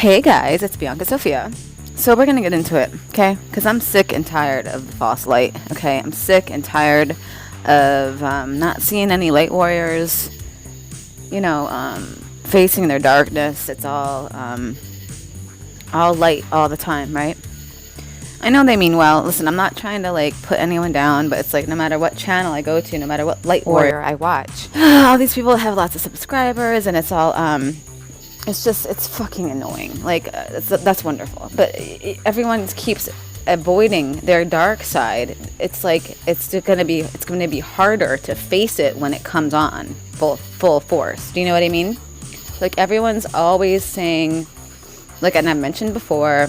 Hey guys, it's Bianca Sophia. So we're gonna get into it, okay? Because I'm sick and tired of the false light, okay? I'm sick and tired of not seeing any light warriors, facing their darkness. It's all light all the time, right? I know they mean well. Listen, I'm not trying to put anyone down, but it's no matter what channel I go to, no matter what light warrior I watch, all these people have lots of subscribers, and it's all it's fucking annoying. That's wonderful, but everyone keeps avoiding their dark side. It's gonna be harder to face it when it comes on full force. Do you know what I mean? Everyone's always saying, and I mentioned before,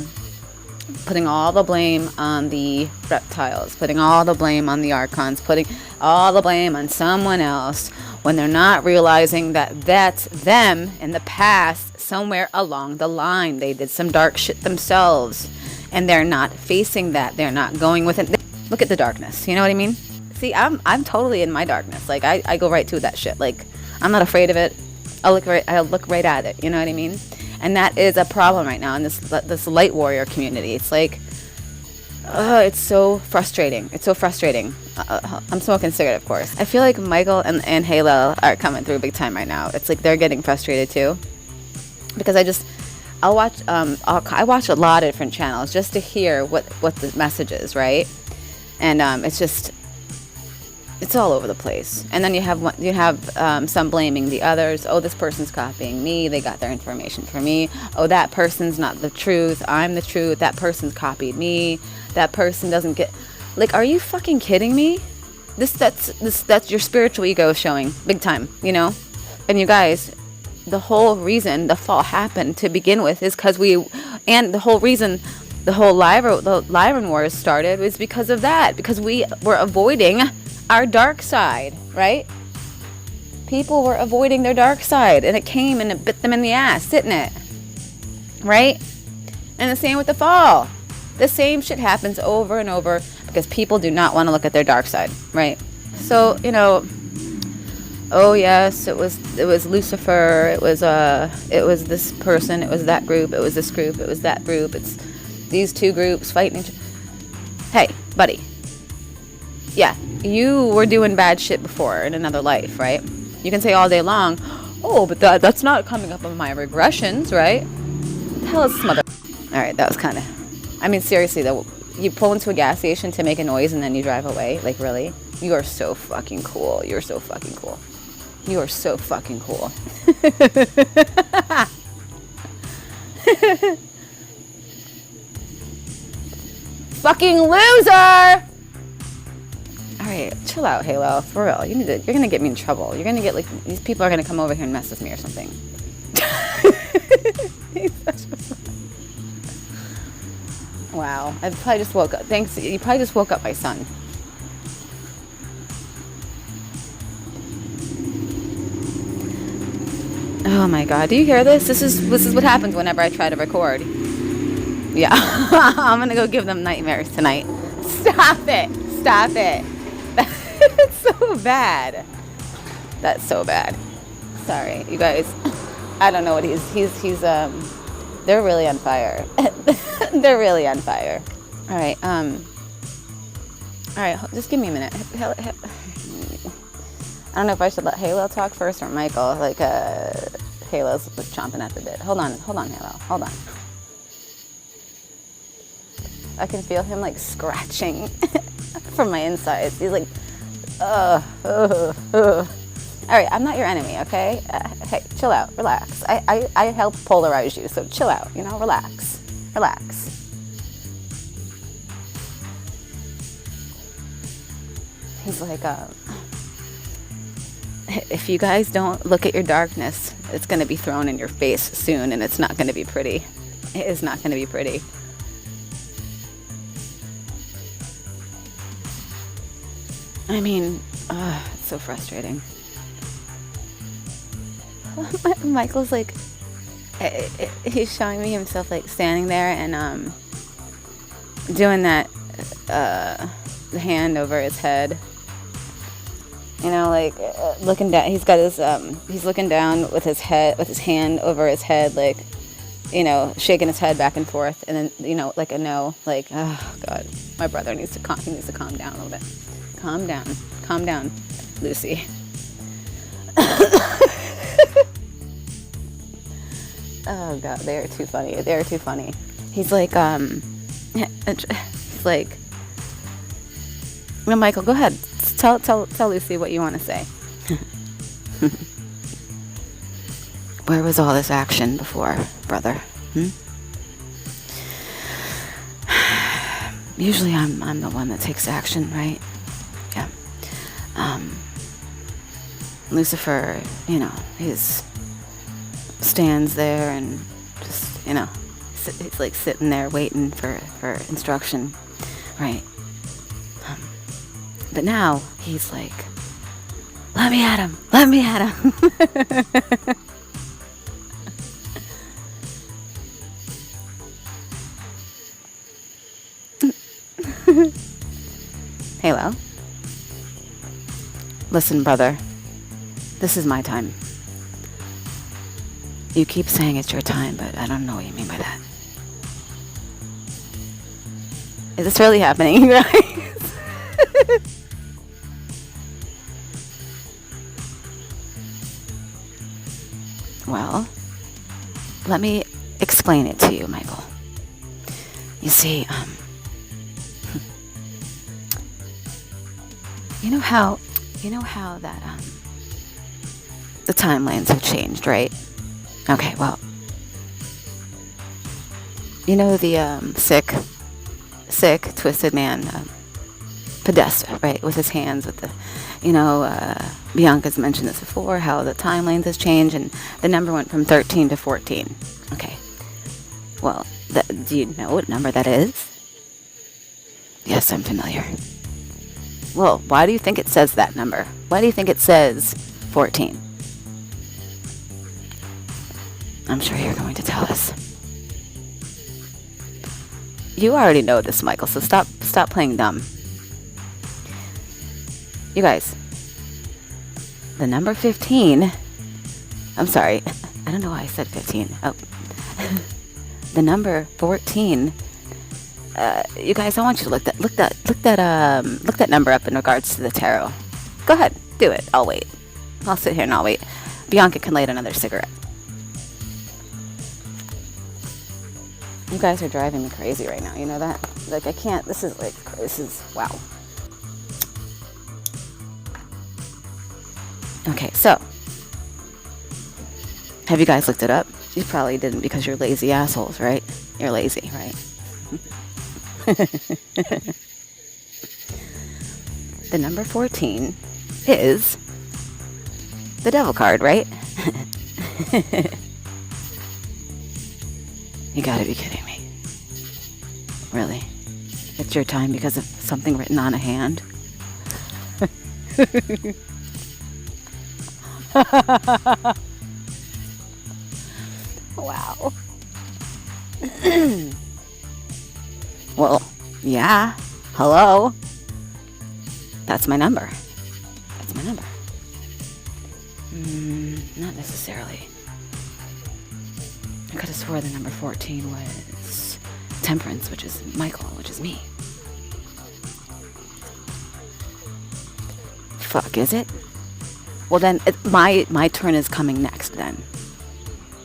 putting all the blame on the reptiles, putting all the blame on the archons, putting all the blame on someone else, when they're not realizing that that's them in the past. Somewhere along the line they did some dark shit themselves, and they're not facing that. They're not going with it. Look at the darkness, you know what I mean? See, I'm totally in my darkness. I go right to that shit. I'm not afraid of it. I'll look right at it, you know what I mean? And that is a problem right now in this light warrior community. It's it's so frustrating. It's so frustrating. I'm smoking a cigarette, of course. I feel like Michael and Haylel are coming through big time right now. It's they're getting frustrated too, because I watch a lot of different channels just to hear what the message is, right? And it's all over the place. And then you have some blaming the others. Oh, this person's copying me. They got their information from me. Oh, that person's not the truth. I'm the truth. That person's copied me. That person doesn't get. Are you fucking kidding me? That's your spiritual ego showing big time, you know? And you guys, the whole reason the fall happened to begin with is because the whole reason the whole Lyran Wars started was because of that. Because we were avoiding our dark side, right? People were avoiding their dark side, and it came and it bit them in the ass, didn't it? Right? And the same with the fall. The same shit happens over and over because people do not want to look at their dark side, right? So, oh yes, it was Lucifer, it was this person, it was that group, it was this group, it was that group, it's these two groups fighting each other. Hey, buddy. Yeah, you were doing bad shit before in another life, right? You can say all day long, oh, but that's not coming up on my regressions, right? What the hell is this mother? All right, that was kind of... I mean, seriously, though, you pull into a gas station to make a noise and then you drive away? Really? You are so fucking cool. You're so fucking cool. You are so fucking cool. Fucking loser! Alright, chill out, Haylel. For real. You're gonna get me in trouble. You're gonna get, these people are gonna come over here and mess with me or something. Wow. I probably just woke up. Thanks. You probably just woke up my son. Oh my god. Do you hear this? This is what happens whenever I try to record. Yeah. I'm gonna go give them nightmares tonight. Stop it. Stop it. It's so bad. That's so bad. Sorry, you guys. I don't know what he's they're really on fire. They're really on fire. All right, just give me a minute. I don't know if I should let Haylel talk first or Michael. Haylel's chomping at the bit. Hold on, Haylel. Hold on. I can feel him scratching from my insides. He's All right, I'm not your enemy, okay? Hey, chill out, relax. I help polarize you, so chill out, relax. He's if you guys don't look at your darkness, it's going to be thrown in your face soon, and it's not going to be pretty. It is not going to be pretty. I mean, it's so frustrating. Michael's he's showing me himself standing there and doing that the hand over his head. Looking down. He's got his he's looking down with his hand over his head, shaking his head back and forth, and then, like a no, like, oh God, my brother needs to calm down a little bit. Calm down, Lucy. Oh God, they are too funny. He's like, he's like, no, Michael, go ahead. Tell Lucy what you want to say. Where was all this action before, brother? Usually I'm the one that takes action, right? Yeah. Lucifer, he's stands there and just, he's like sitting there waiting for instruction, right? But now he's like, let me at him. Haylel, listen, brother, this is my time. You keep saying it's your time, but I don't know what you mean by that. Is this really happening, you guys? Well, let me explain it to you, Michael. You see, you know how that the timelines have changed, right? Okay, well, the sick, twisted man, Podesta, right, with his hands, with the, Bianca's mentioned this before, how the timelines has changed, and the number went from 13 to 14. Okay, well, do you know what number that is? Yes, I'm familiar. Well, why do you think it says that number? Why do you think it says 14? I'm sure you're going to tell us. You already know this, Michael, so stop playing dumb. You guys, the number 15, I'm sorry, I don't know why I said 15. Oh, the number 14, you guys, I want you to look that number up in regards to the tarot. Go ahead, do it. I'll wait. I'll sit here and I'll wait. Bianca can light another cigarette. You guys are driving me crazy right now. You know that? Like, I can't. This is wow. Okay, so have you guys looked it up? You probably didn't because you're lazy assholes, right? You're lazy, right? The number 14 is the devil card, right? You gotta be kidding me. Really? It's your time because of something written on a hand? Wow. Well, yeah. Hello. That's my number. Not necessarily. I could have swore the number 14 was Temperance, which is Michael, which is me. Fuck, is it? Well, then, my turn is coming next, then.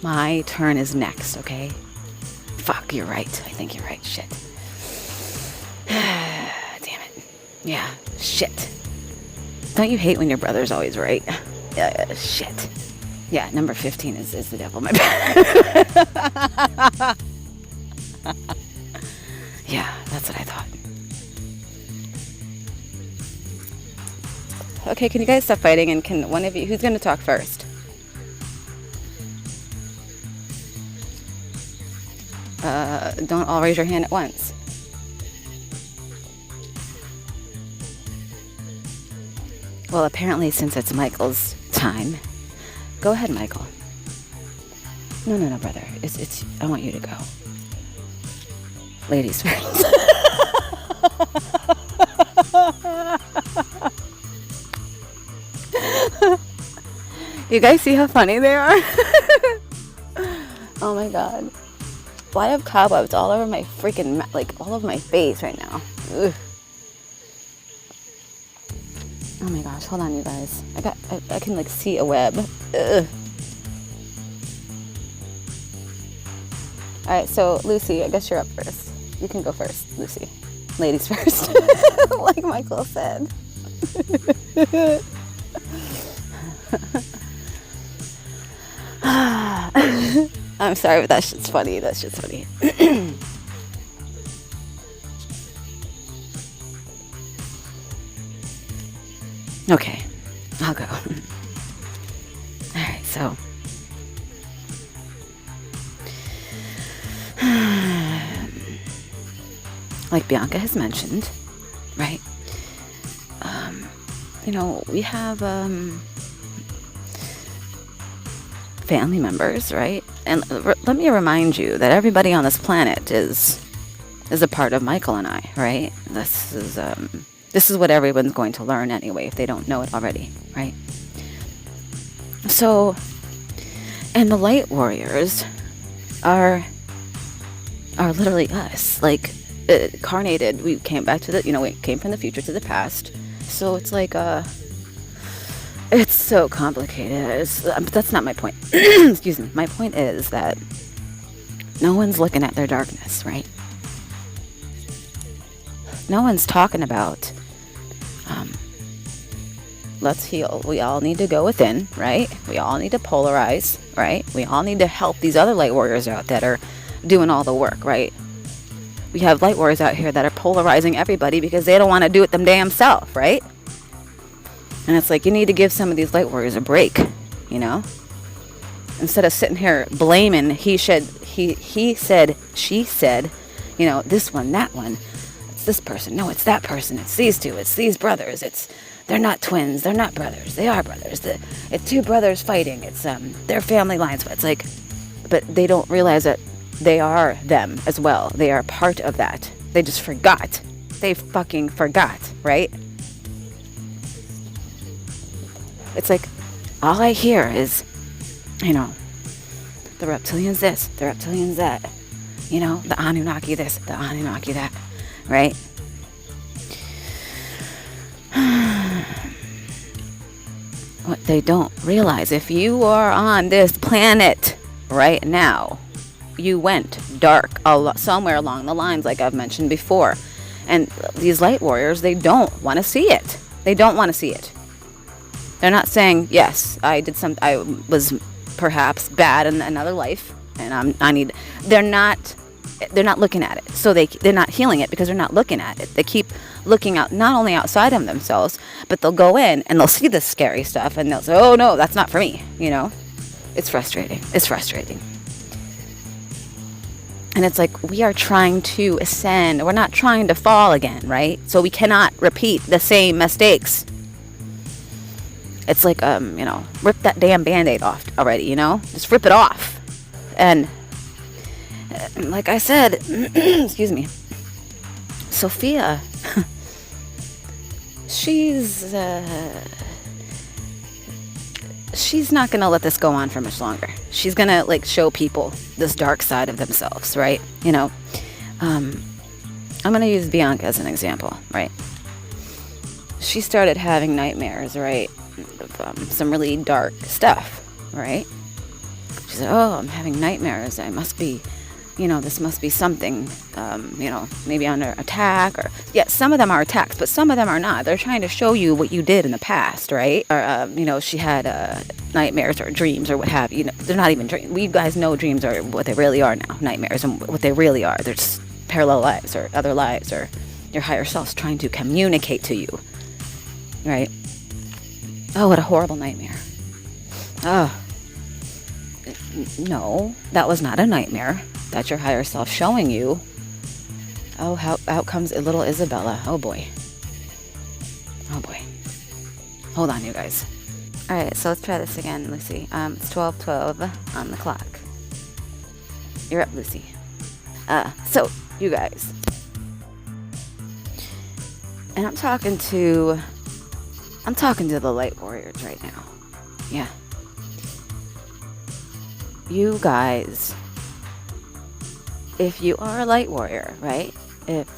My turn is next, okay? Fuck, you're right. I think you're right. Shit. Damn it. Yeah, shit. Don't you hate when your brother's always right? Shit. Yeah, number 15 is the devil. My bad. Yeah, that's what I thought. Okay, can you guys stop fighting? And can one of you, who's going to talk first? Don't all raise your hand at once. Well, apparently since it's Michael's time, go ahead, Michael. No, brother. It's. I want you to go. Ladies first. You guys see how funny they are? Oh my god. Why do I have cobwebs all over my freaking, like, all over my face right now? Ugh. Oh my gosh, hold on, you guys. I can, like, see a web. Ugh. Alright, so, Lucy, I guess you're up first. You can go first, Lucy. Ladies first. Like Michael said. I'm sorry, but that shit's funny. That shit's funny. Okay, I'll go. Alright, so. Like Bianca has mentioned, right? We have family members, right? And let me remind you that everybody on this planet is a part of Michael and I, right? This is what everyone's going to learn anyway if they don't know it already, right? So, and the light warriors are literally us, like incarnated. We came back to we came from the future to the past. So it's like it's so complicated. But that's not my point. Excuse me. My point is that no one's looking at their darkness, right? No one's talking about let's heal. We all need to go within, right? We all need to polarize, right? We all need to help these other light warriors out that are doing all the work, right? We have light warriors out here that are polarizing everybody because they don't want to do it them damn self, right? And it's like, you need to give some of these light warriors a break, Instead of sitting here blaming he said, she said, this one, that one. It's this person. No, it's that person. It's these two. It's these brothers. They're not twins. They're not brothers. They are brothers. It's two brothers fighting. It's their family lines. But it's like, but they don't realize that they are them as well. They are part of that. They just forgot. They fucking forgot, right? It's like, all I hear is, the reptilians this, the reptilians that, the Anunnaki this, the Anunnaki that, right? What they don't realize, if you are on this planet right now, you went dark somewhere along the lines, like I've mentioned before. And these light warriors, they don't want to see it. They don't want to see it. They're not saying, yes, I was perhaps bad in another life, and they're not looking at it. So they're not healing it because they're not looking at it. They keep looking out, not only outside of themselves, but they'll go in and they'll see this scary stuff and they'll say, oh no, that's not for me, It's frustrating. It's frustrating. And it's like, we are trying to ascend. We're not trying to fall again, right? So we cannot repeat the same mistakes. It's like, rip that damn Band-Aid off already, Just rip it off. And like I said, excuse me, Sophia, she's not going to let this go on for much longer. She's going to, show people this dark side of themselves, right? I'm going to use Bianca as an example, right? She started having nightmares, right? Some really dark stuff, right? She said, oh, I'm having nightmares. I must be, this must be something, maybe under attack. Or yeah, some of them are attacks, but some of them are not. They're trying to show you what you did in the past, right? Or, she had nightmares or dreams or what have you. They're not even dreams. We guys know dreams are what they really are now, nightmares, and what they really are. They're just parallel lives or other lives or your higher self's trying to communicate to you, right? Oh, what a horrible nightmare. Oh, no, that was not a nightmare. That's your higher self showing you. Oh, out comes little Isabella. Oh boy. Oh boy. Hold on, you guys. All right, so let's try this again, Lucy. It's 12:12 on the clock. You're up, Lucy. So you guys, and I'm talking to the light warriors right now. Yeah. You guys if you are a light warrior, right? If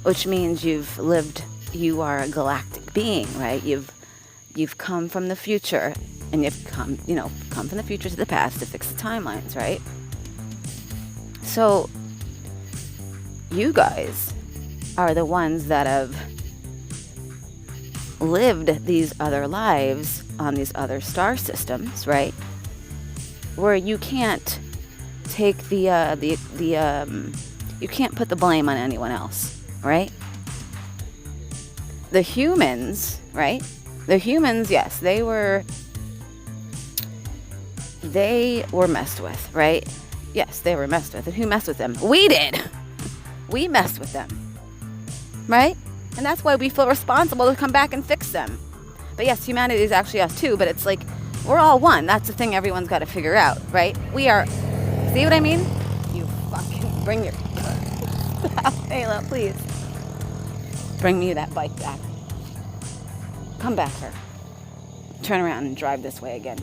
which means you are a galactic being, right? You've come from the future, and you've come from the future to the past to fix the timelines, right? So you guys are the ones that have lived these other lives on these other star systems, right? Where you can't take you can't put the blame on anyone else, right? The humans, right? The humans, yes, they were messed with, right? Yes, they were messed with. And who messed with them? We did. We messed with them, right? And that's why we feel responsible to come back and fix them. But yes, humanity is actually us too, but it's like, we're all one. That's the thing everyone's got to figure out, right? We are, see what I mean? You fucking bring your, Haylel, please. Bring me that bike back. Come back here. Turn around and drive this way again.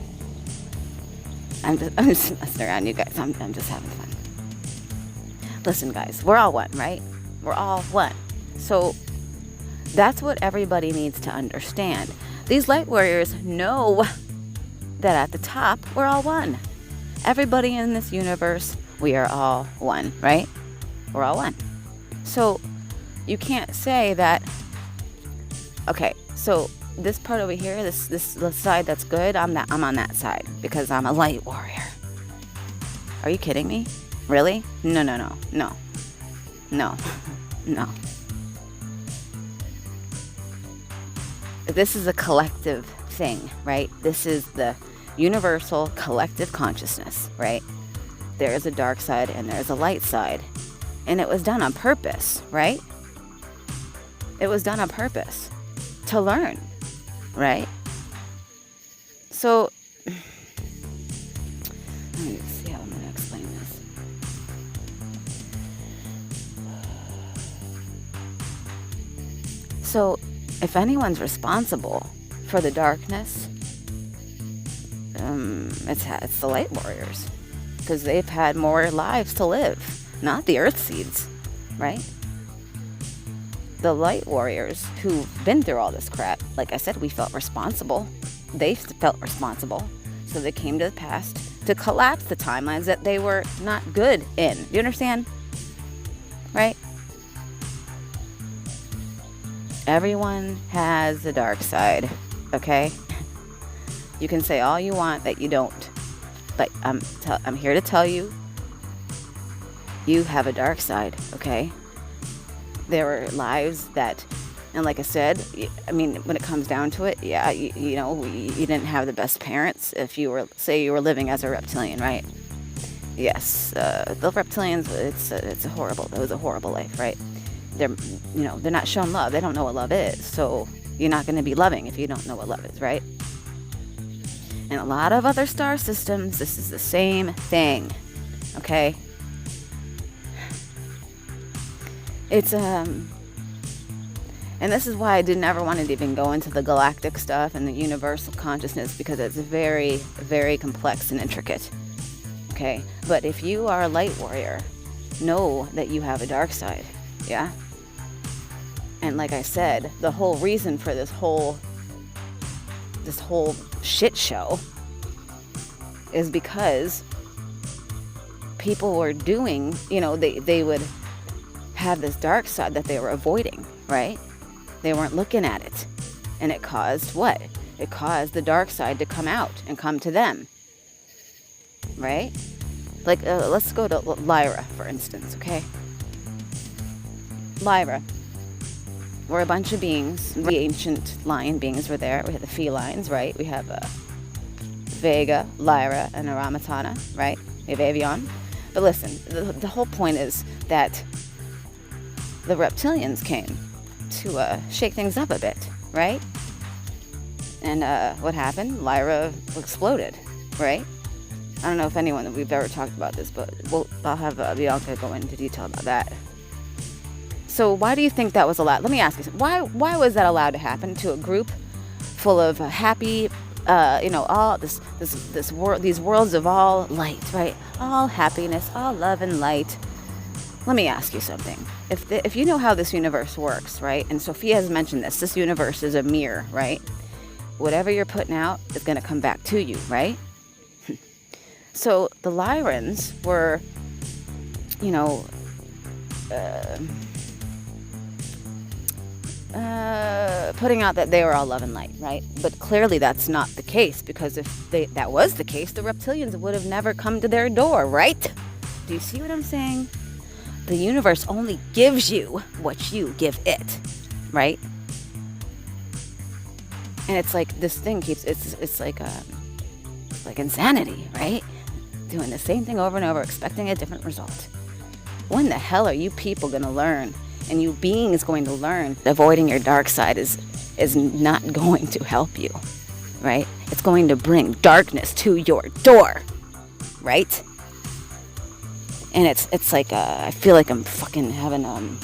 I'm just messing around, you guys. I'm just having fun. Listen, guys, we're all one, right? We're all one. So that's what everybody needs to understand. These light warriors know that at the top, we're all one. Everybody in this universe, we are all one, right? We're all one. So you can't say that, okay, so this part over here, this side that's good, I'm on that side because I'm a light warrior. Are you kidding me? Really? No. This is a collective thing, right? This is the universal collective consciousness, right? There is a dark side and there is a light side. And it was done on purpose, right? It was done on purpose to learn, right? So, let me see how I'm going to explain this. So, if anyone's responsible for the darkness, it's the light warriors, because they've had more lives to live, not the earth seeds, right? The light warriors who've been through all this crap, like I said, we felt responsible. They felt responsible, so they came to the past to collapse the timelines that they were not good in. You understand? Right? Everyone has the dark side, okay? You can say all you want that you don't, but I'm here to tell you, you have a dark side, okay? There were lives that, and like I said, I mean, when it comes down to it, yeah, you didn't have the best parents if you were, say you were living as a reptilian, right? Yes, the reptilians, it was a horrible life, right? They're not shown love. They don't know what love is. So you're not going to be loving if you don't know what love is, right? And a lot of other star systems, this is the same thing, okay? It's, and this is why I didn't ever want to even go into the galactic stuff and the universal consciousness, because it's very, very complex and intricate, okay? But if you are a light warrior, know that you have a dark side, yeah? And like I said, the whole reason for this whole shit show is because people were doing, they would have this dark side that they were avoiding, right? They weren't looking at it. And it caused what? It caused the dark side to come out and come to them, right? Like, let's go to Lyra, for instance, okay? Lyra. We're a bunch of beings. The ancient lion beings were there. We have the felines, right? We have Vega, Lyra, and Aramatana, right? We have Avion. But listen, the whole point is that the reptilians came to shake things up a bit, right? And what happened? Lyra exploded, right? I don't know if we've ever talked about this, but I'll have Bianca go into detail about that. So why do you think that was allowed? Let me ask you something. Why was that allowed to happen to a group full of happy, all this world, these worlds of all light, right? All happiness, all love and light. Let me ask you something. If you know how this universe works, right? And Sophia has mentioned this universe is a mirror, right? Whatever you're putting out is going to come back to you, right? So the Lyrans were, putting out that they were all love and light, right? But clearly that's not the case, because if that was the case, the reptilians would have never come to their door, right? Do you see what I'm saying? The universe only gives you what you give it, right? And it's like this thing keeps, it's like insanity, right? Doing the same thing over and over, expecting a different result. When the hell are you people going to learn? And you beings going to learn that avoiding your dark side is not going to help you, right? It's going to bring darkness to your door, right? And it's like I feel like I'm fucking having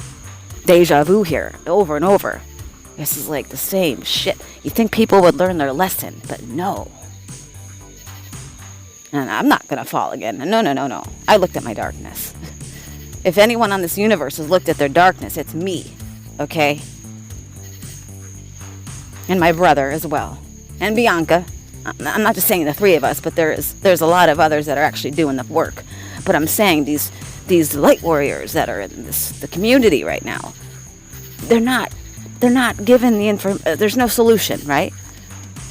deja vu here over and over. This is like the same shit. You think people would learn their lesson, but no. And I'm not gonna fall again. No. I looked at my darkness. If anyone on this universe has looked at their darkness, it's me, okay? And my brother as well. And Bianca. I'm not just saying the three of us, but there's a lot of others that are actually doing the work. But I'm saying these light warriors that are in the community right now, they're not given the there's no solution, right?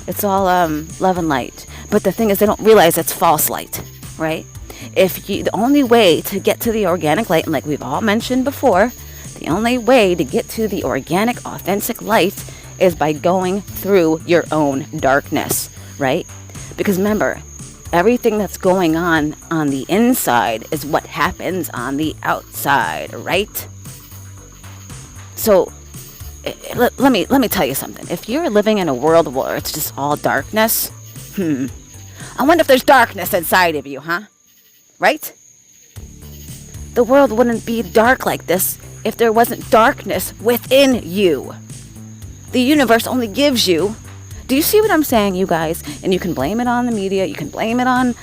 It's all love and light. But the thing is, they don't realize it's false light, right? The only way to get to the organic light, and like we've all mentioned before, the only way to get to the organic, authentic light is by going through your own darkness, right? Because remember, everything that's going on the inside is what happens on the outside, right? So let me tell you something. If you're living in a world where it's just all darkness, I wonder if there's darkness inside of you, huh? Right? The world wouldn't be dark like this if there wasn't darkness within you. The universe only gives you. Do you see what I'm saying, you guys? And you can blame it on the media, you can blame it on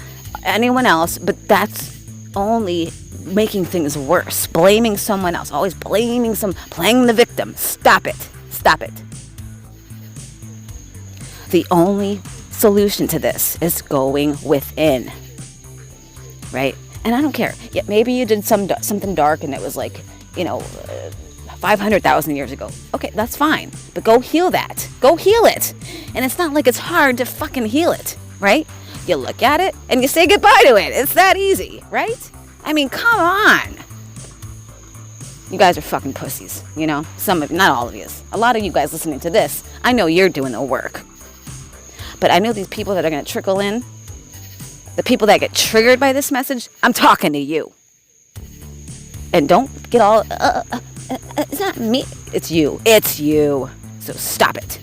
anyone else, but that's only making things worse. Blaming someone else, always playing the victim. Stop it. The only solution to this is going within, right? And I don't care. Yeah, maybe you did something dark and it was like, 500,000 years ago. Okay, that's fine. But go heal that. Go heal it. And it's not like it's hard to fucking heal it, right? You look at it and you say goodbye to it. It's that easy, right? I mean, come on. You guys are fucking pussies, Some of you, not all of you. A lot of you guys listening to this, I know you're doing the work. But I know these people that are going to trickle in, the people that get triggered by this message, I'm talking to you. And don't get all, it's not me. It's you. So stop it.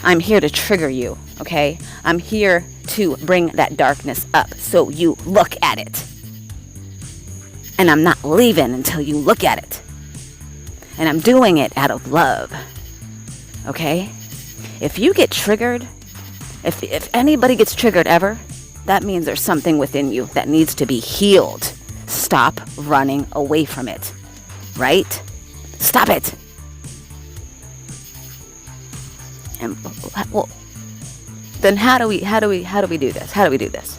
I'm here to trigger you, okay? I'm here to bring that darkness up so you look at it. And I'm not leaving until you look at it. And I'm doing it out of love, okay? If you get triggered, if anybody gets triggered ever, that means there's something within you that needs to be healed. Stop running away from it, right? Stop it. And well, then how do we do this? How do we do this?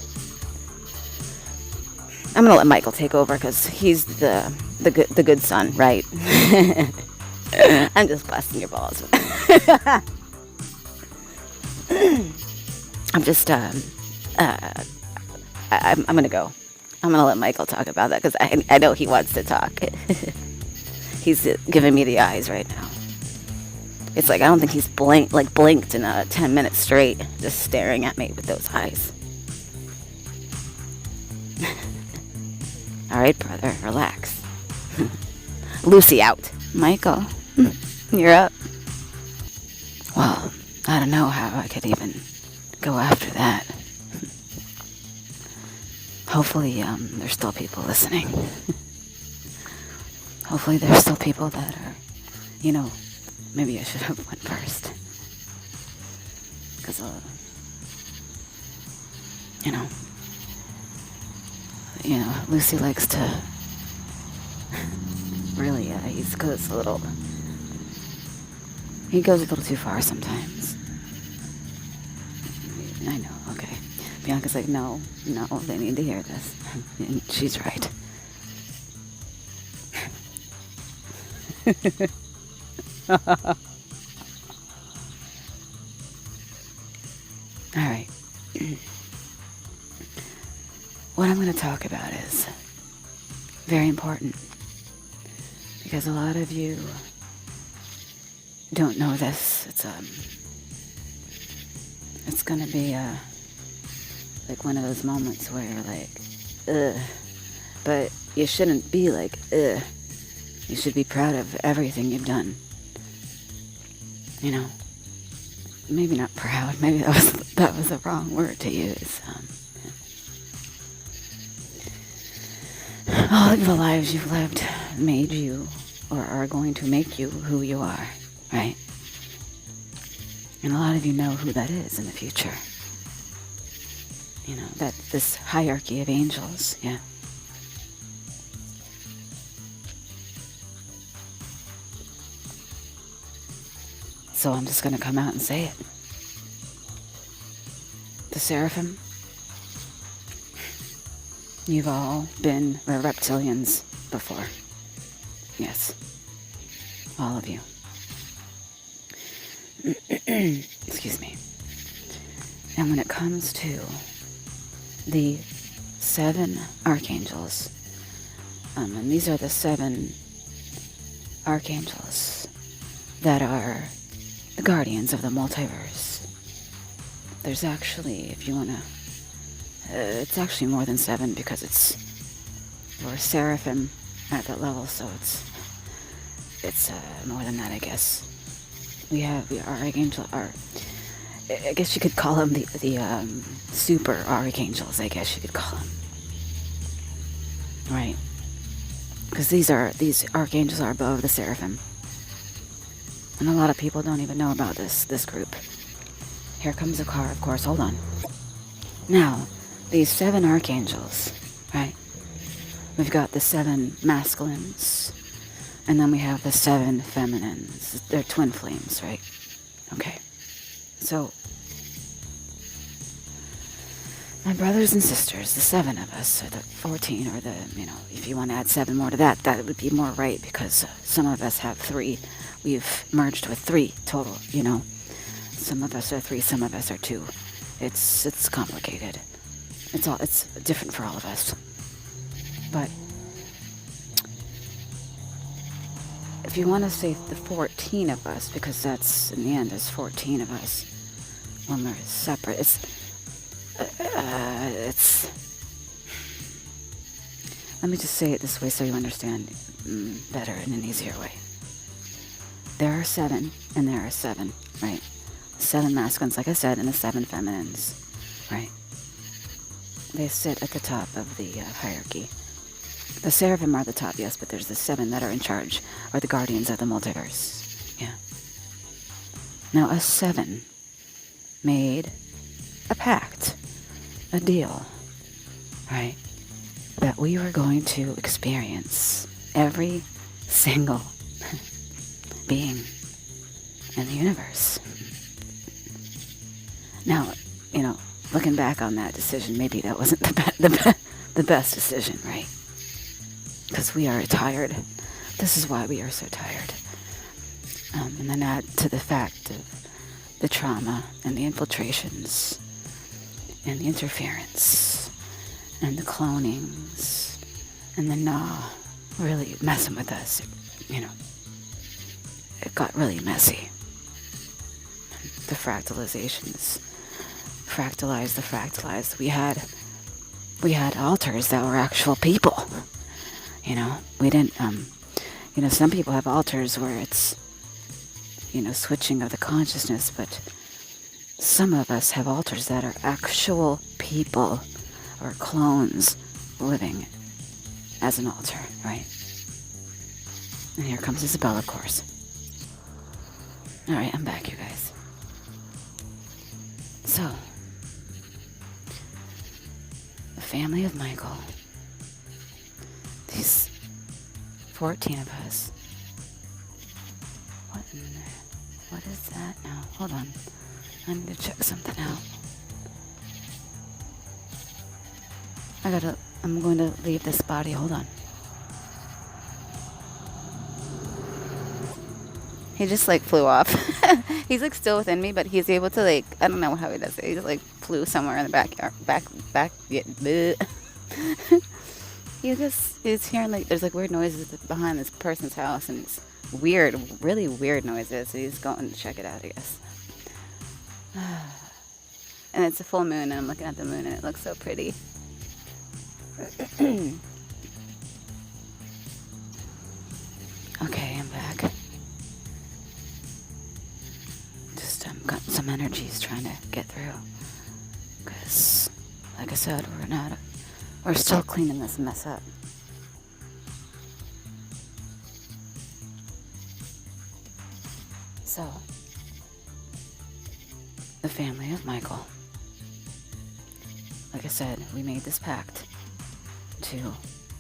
I'm gonna let Michael take over because he's the good son, right? I'm just busting your balls. I'm just I'm gonna go. I'm gonna let Michael talk about that because I know he wants to talk. He's giving me the eyes right now. It's like I don't think he's blinked in 10 minutes straight, just staring at me with those eyes. All right, brother, relax. Lucy out. Michael, you're up. Well, I don't know how I could even go after that. Hopefully, there's still people listening. Hopefully there's still people that are, maybe I should have went first. because, you know, Lucy likes to really, he goes a little too far sometimes. I know, okay. Bianca's like, no, they need to hear this. And she's right. Alright. What I'm going to talk about is very important, because a lot of you don't know this. It's going to be like one of those moments where you're like, ugh. But you shouldn't be like, ugh. You should be proud of everything you've done. You know? Maybe not proud. Maybe that was the wrong word to use. All of the lives you've lived made you, or are going to make you, who you are, right? And a lot of you know who that is in the future. You know, that this hierarchy of angels, yeah. So I'm just going to come out and say it. The Seraphim, you've all been reptilians before. Yes. All of you. Excuse me. And when it comes to the 7 archangels, and these are the 7 archangels that are the guardians of the multiverse. There's actually, if you want to, it's actually more than 7, because we're Seraphim at that level, so it's more than that, I guess. We have the Archangel, I guess you could call them the super archangels, I guess you could call them. Right? Because these archangels are above the Seraphim. And a lot of people don't even know about this group. Here comes a car, of course, hold on. Now, these 7 archangels, right? We've got the 7 masculines, and then we have the 7 feminines. They're twin flames, right? Okay. So, my brothers and sisters, the 7 of us, or the 14, or if you want to add 7 more to that, that would be more right, because some of us have 3. We've merged with 3 total, Some of us are 3, some of us are 2. It's complicated. It's different for all of us. But if you want to say the 14 of us, because that's, in the end, there's 14 of us when we're separate. Let me just say it this way so you understand better in an easier way. There are 7, and there are 7, right? 7 masculines, like I said, and the 7 feminines, right? They sit at the top of the hierarchy. The Seraphim are the top, yes, but there's the 7 that are in charge, or the guardians of the multiverse. Yeah. Now, us 7 made a pact, a deal, right? That we were going to experience every single being in the universe. Now, looking back on that decision, maybe that wasn't the best decision, right? Because we are tired. This is why we are so tired. And then add to the fact of the trauma and the infiltrations and the interference and the clonings and the really messing with us, It got really messy. The fractalizations. Fractalized. We had altars that were actual people. We didn't, some people have altars where it's, switching of the consciousness, but some of us have altars that are actual people or clones living as an altar, right? And here comes Isabel, of course. Alright, I'm back, you guys. So, the family of Michael, these 14 of us. What is that now? Hold on. I need to check something out. I'm going to leave this body. Hold on. He just like flew off. He's like still within me, but he's able to like, I don't know how he does it. He just like flew somewhere in the backyard. He's hearing like, there's like weird noises behind this person's house, and it's weird, really weird noises. So he's going to check it out, I guess. And it's a full moon, and I'm looking at the moon, and it looks so pretty. Okay, I'm back. Just got some energies trying to get through. Because, like I said, we're still cleaning this mess up. So, the family of Michael. Like I said, we made this pact to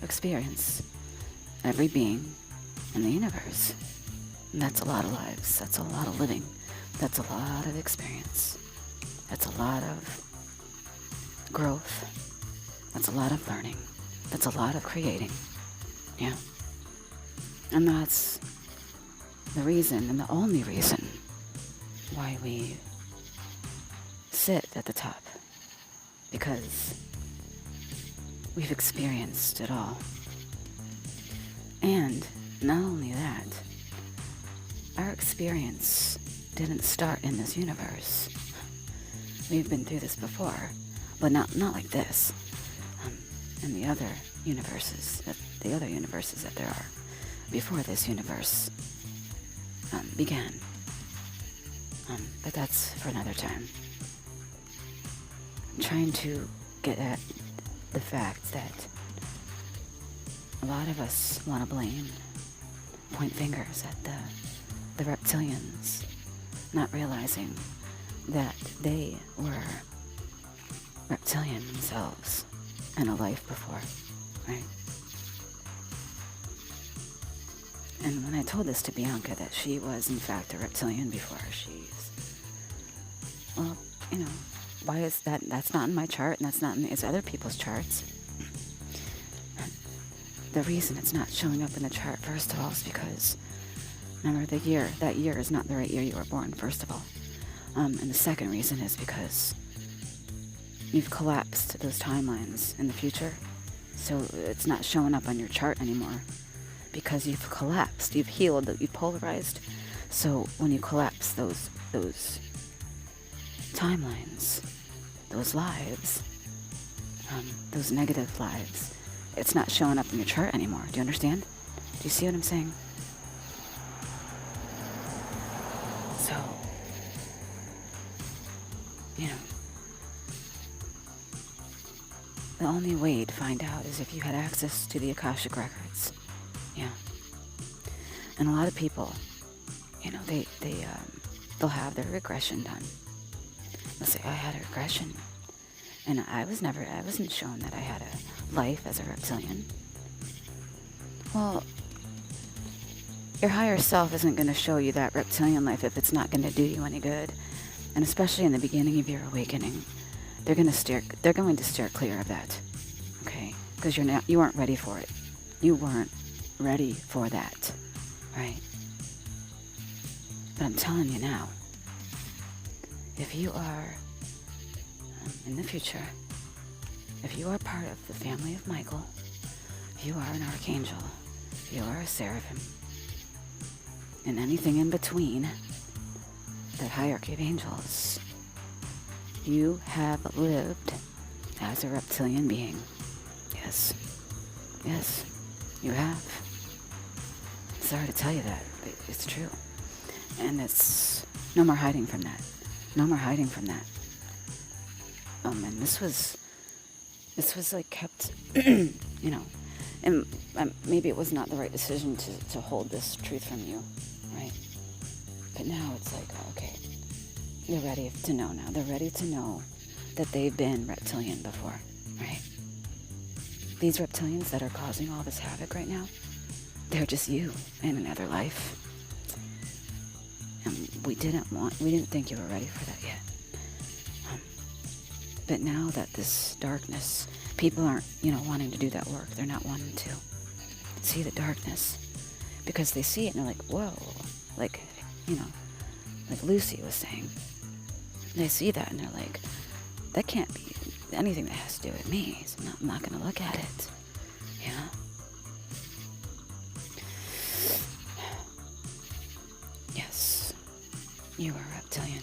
experience every being in the universe. And that's a lot of lives. That's a lot of living. That's a lot of experience. That's a lot of growth. That's a lot of learning. That's a lot of creating. Yeah. And that's the reason, and the only reason, why we sit at the top. Because we've experienced it all. And not only that, our experience didn't start in this universe. We've been through this before, but not like this. In the other universes that there are before this universe began. But that's for another time. I'm trying to get at the fact that a lot of us want to point fingers at the reptilians, not realizing that they were reptilian themselves in a life before, right? And when I told this to Bianca, that she was in fact a reptilian before, well, why is that? That's not in my chart, and that's not in it's other people's charts. The reason it's not showing up in the chart, first of all, is because, remember, that year is not the right year you were born, first of all. And the second reason is because you've collapsed those timelines in the future. So it's not showing up on your chart anymore. Because you've collapsed, you've healed, you've polarized. So when you collapse those timelines, those lives, those negative lives, it's not showing up in your chart anymore. Do you understand? Do you see what I'm saying? So, the only way to find out is if you had access to the Akashic records. Yeah. And a lot of people, they'll have their regression done. They'll say, I had a regression. And I wasn't shown that I had a life as a reptilian. Well, your higher self isn't going to show you that reptilian life if it's not going to do you any good. And especially in the beginning of your awakening, they're going to steer clear of that. Okay? Because you weren't ready for it. You weren't ready for that. Right? But I'm telling you now, if you are in the future, if you are part of the family of Michael, if you are an Archangel, if you are a Seraphim, and anything in between that hierarchy of angels, you have lived as a reptilian being. Yes. Yes, you have. Sorry to tell you that, but it's true. And it's no more hiding from that. No more hiding from that. And this was like kept, and maybe it was not the right decision to hold this truth from you, right? But now it's like, okay, They're ready to know now. They're ready to know that they've been reptilian before, right? These reptilians that are causing all this havoc right now, they're just you in another life. And we didn't think you were ready for that yet. But now that this darkness, people aren't, wanting to do that work. They're not wanting to see the darkness because they see it and they're like, whoa, like Lucy was saying. They see that and they're like, that can't be anything that has to do with me. So I'm not going to look at it. Yes, you were reptilian.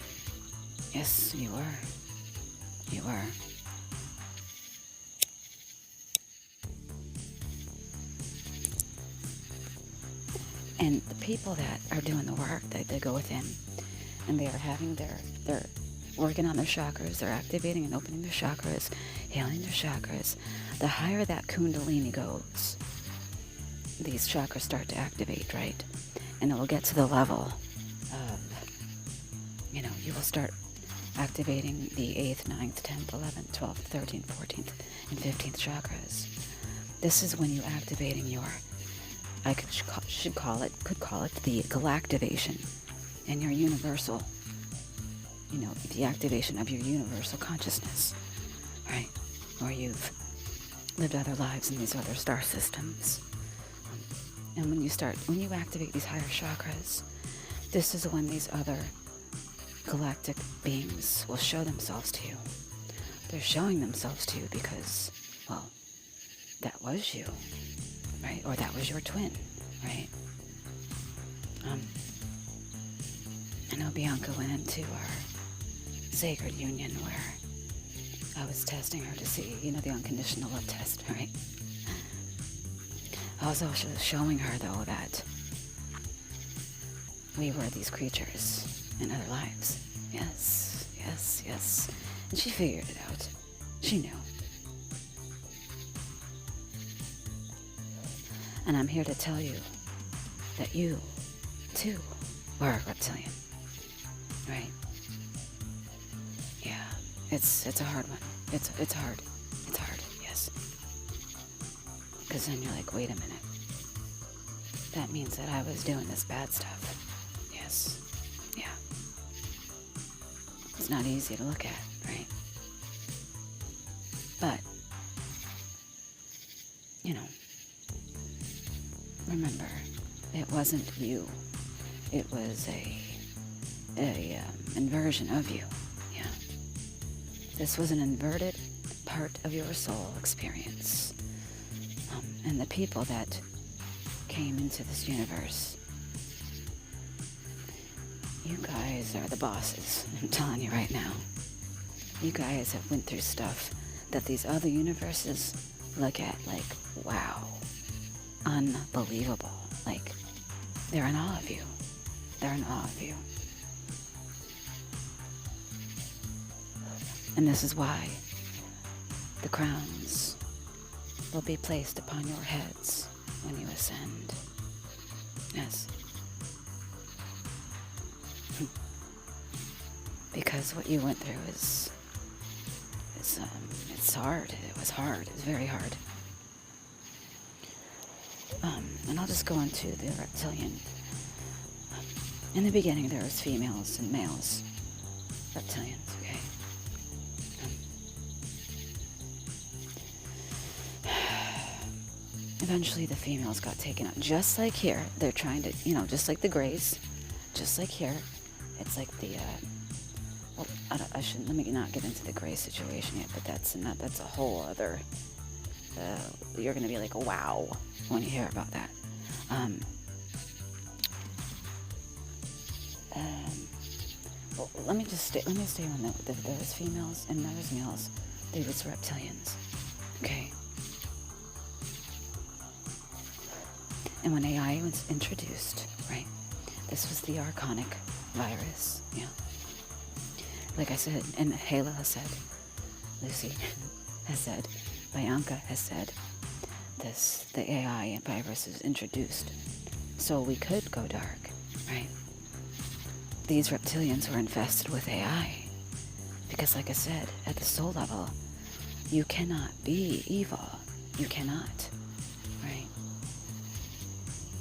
Yes, you were. You were. And the people that are doing the work, they go within, and they are having they're working on their chakras, they're activating and opening their chakras, healing their chakras. The higher that kundalini goes, these chakras start to activate, right? And it will get to the level of, you will start activating the 8th, 9th, 10th, 11th, 12th, 13th, 14th, and 15th chakras. This is when you're activating your, could call it the galactivation and your universal, the activation of your universal consciousness, right? Or you've lived other lives in these other star systems. And when you activate these higher chakras, this is when these other galactic beings will show themselves to you. They're showing themselves to you because, well, that was you, right? Or that was your twin, right? I know Bianca went into our sacred union where I was testing her to see, the unconditional love test, right? I was also showing her, though, that we were these creatures in other lives. Yes, yes, yes. And she figured it out. She knew. And I'm here to tell you that you, too, were a reptilian. Right? Yeah. It's a hard one. It's hard. It's hard, yes. Because then you're like, wait a minute. That means that I was doing this bad stuff. Yes. Yeah. It's not easy to look at, right? But, remember, it wasn't you. It was a inversion of you. Yeah. This was an inverted part of your soul experience. And the people that came into this universe, you guys are the bosses. I'm telling you right now. You guys have went through stuff that these other universes look at like, wow, unbelievable. Like, they're in awe of you. They're in awe of you. And this is why the crowns will be placed upon your heads when you ascend. Yes. Because what you went through it's hard. It was hard. It was very hard. And I'll just go into the reptilian. In the beginning, there was females and males. Reptilians, okay? Eventually, the females got taken out. Just like here, they're trying to, just like the Greys, just like here, it's like the, let me not get into the Grey situation yet, but that's a whole other, you're going to be like, wow, when you hear about that. Well, let me stay on there was females and there was males. They was reptilians, okay? And when AI was introduced, right, this was the archonic virus, yeah. Like I said, and Haylel has said, Lucy has said, Bianca has said, the AI virus is introduced so we could go dark, right? these reptilians were infested with AI. Because like I said, at the soul level, you cannot be evil. You cannot, right?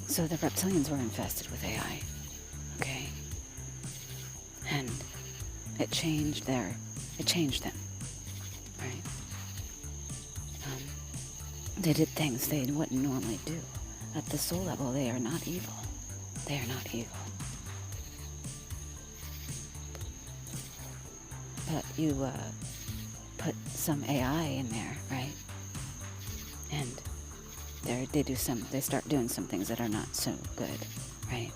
So the reptilians were infested with AI, okay? And it changed them, right? They did things they wouldn't normally do. At the soul level, they are not evil. They are not evil. But you put some AI in there, right? And they start doing some things that are not so good, right?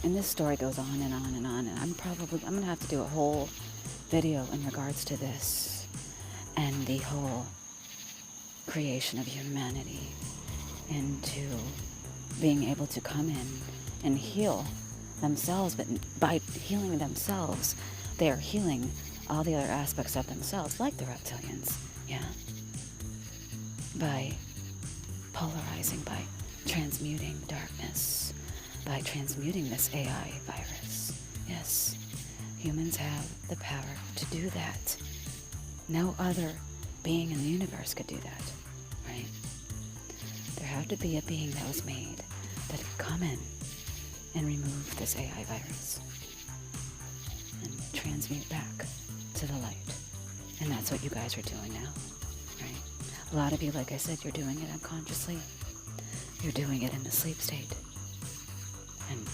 And this story goes on and on and on, and I'm gonna have to do a whole video in regards to this and the whole creation of humanity into being able to come in and heal themselves. But by healing themselves, they are healing all the other aspects of themselves, like the reptilians, yeah? By polarizing, by transmuting darkness, by transmuting this AI virus. Yes, humans have the power to do that. No other being in the universe could do that, right? There had to be a being that was made that could come in and remove this AI virus and transmute back to the light. And that's what you guys are doing now, right? A lot of you, like I said, you're doing it unconsciously. You're doing it in the sleep state. And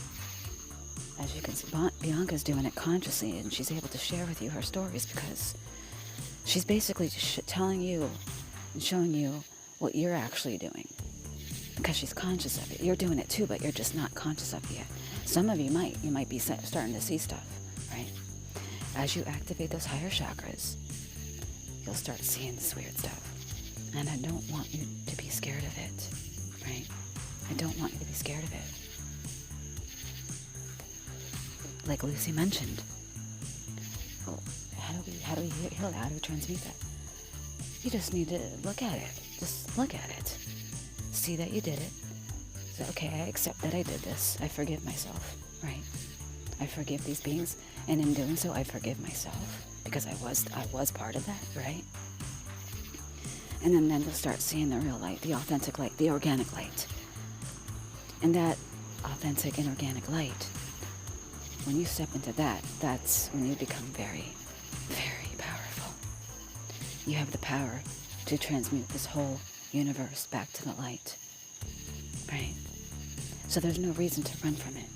as you can see, Bianca's doing it consciously, and she's able to share with you her stories because she's basically telling you and showing you what you're actually doing because she's conscious of it. You're doing it too, but you're just not conscious of it yet. Some of you might be starting to see stuff, right? As you activate those higher chakras, you'll start seeing this weird stuff. And I don't want you to be scared of it, right? I don't want you to be scared of it. Like Lucy mentioned, well, how do we heal it? How do we transmute that? You just need to look at it. Just look at it. See that you did it. So, okay, I accept that I did this. I forgive myself, right? I forgive these beings, and in doing so, I forgive myself because I was part of that, right? And then you'll start seeing the real light, the authentic light, the organic light. And that authentic and organic light, when you step into that, that's when you become very, very powerful. You have the power to transmute this whole universe back to the light, right? So there's no reason to run from it,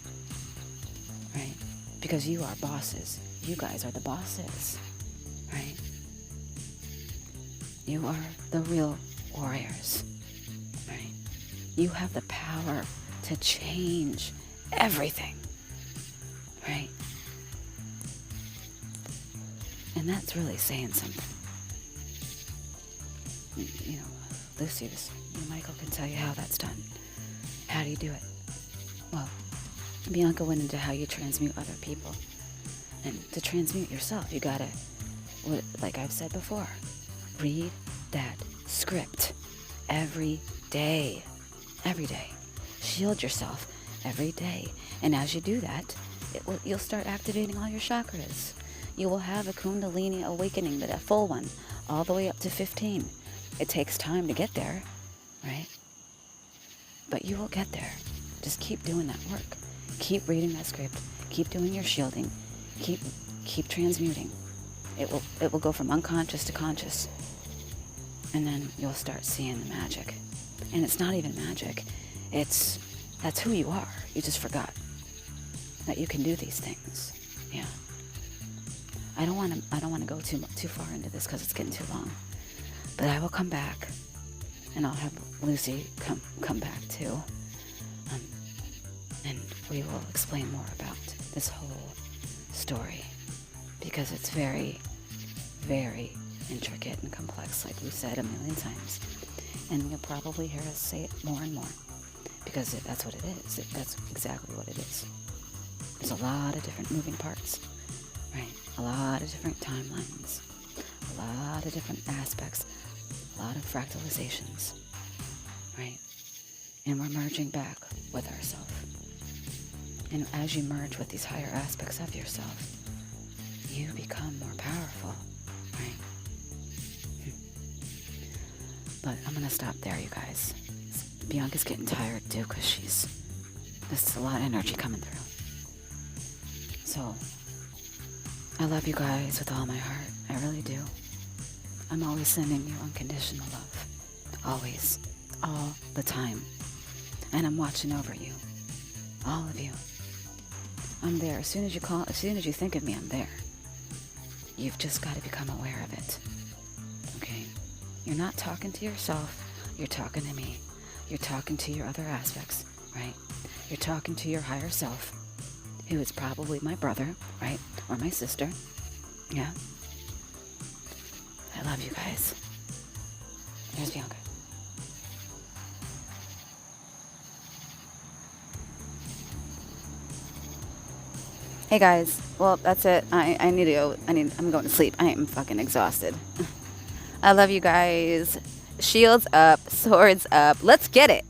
right? Because you are bosses. You guys are the bosses, right? You are the real warriors, right? You have the power to change everything, right? And that's really saying something. You know, Lucy, Michael can tell you how that's done. How do you do it? Well, Bianca went into how you transmute other people. And to transmute yourself, you gotta, like I've said before, read that script every day. Every day. Shield yourself every day. And as you do that, you'll start activating all your chakras. You will have a Kundalini awakening, but a full one, all the way up to 15. It takes time to get there, right? But you will get there. Just keep doing that work. Keep reading that script. Keep doing your shielding. Keep transmuting. It will go from unconscious to conscious. And then you'll start seeing the magic. And it's not even magic. That's who you are. You just forgot that you can do these things. Yeah. I don't want to go too far into this because it's getting too long. But I will come back, and I'll have Lucy come back too, and we will explain more about this whole story because it's very, very intricate and complex, like we said a million times. And you'll probably hear us say it more and more because that's what it is. That's exactly what it is. There's a lot of different moving parts, right? A lot of different timelines, a lot of different aspects, a lot of fractalizations, right? And we're merging back with ourselves. And as you merge with these higher aspects of yourself, you become more powerful, right? But I'm going to stop there, you guys. Bianca's getting tired too, because there's a lot of energy coming through. So, I love you guys with all my heart. I really do. I'm always sending you unconditional love. Always. All the time. And I'm watching over you. All of you. I'm there. As soon as you call, as soon as you think of me, I'm there. You've just got to become aware of it. Okay? You're not talking to yourself. You're talking to me. You're talking to your other aspects, right? You're talking to your higher self, who is probably my brother, right? Or my sister. Yeah? I love you guys. There's Bianca. Hey guys, well, that's it. I need to go. I'm going to sleep. I am fucking exhausted. I love you guys. Shields up, swords up. Let's get it.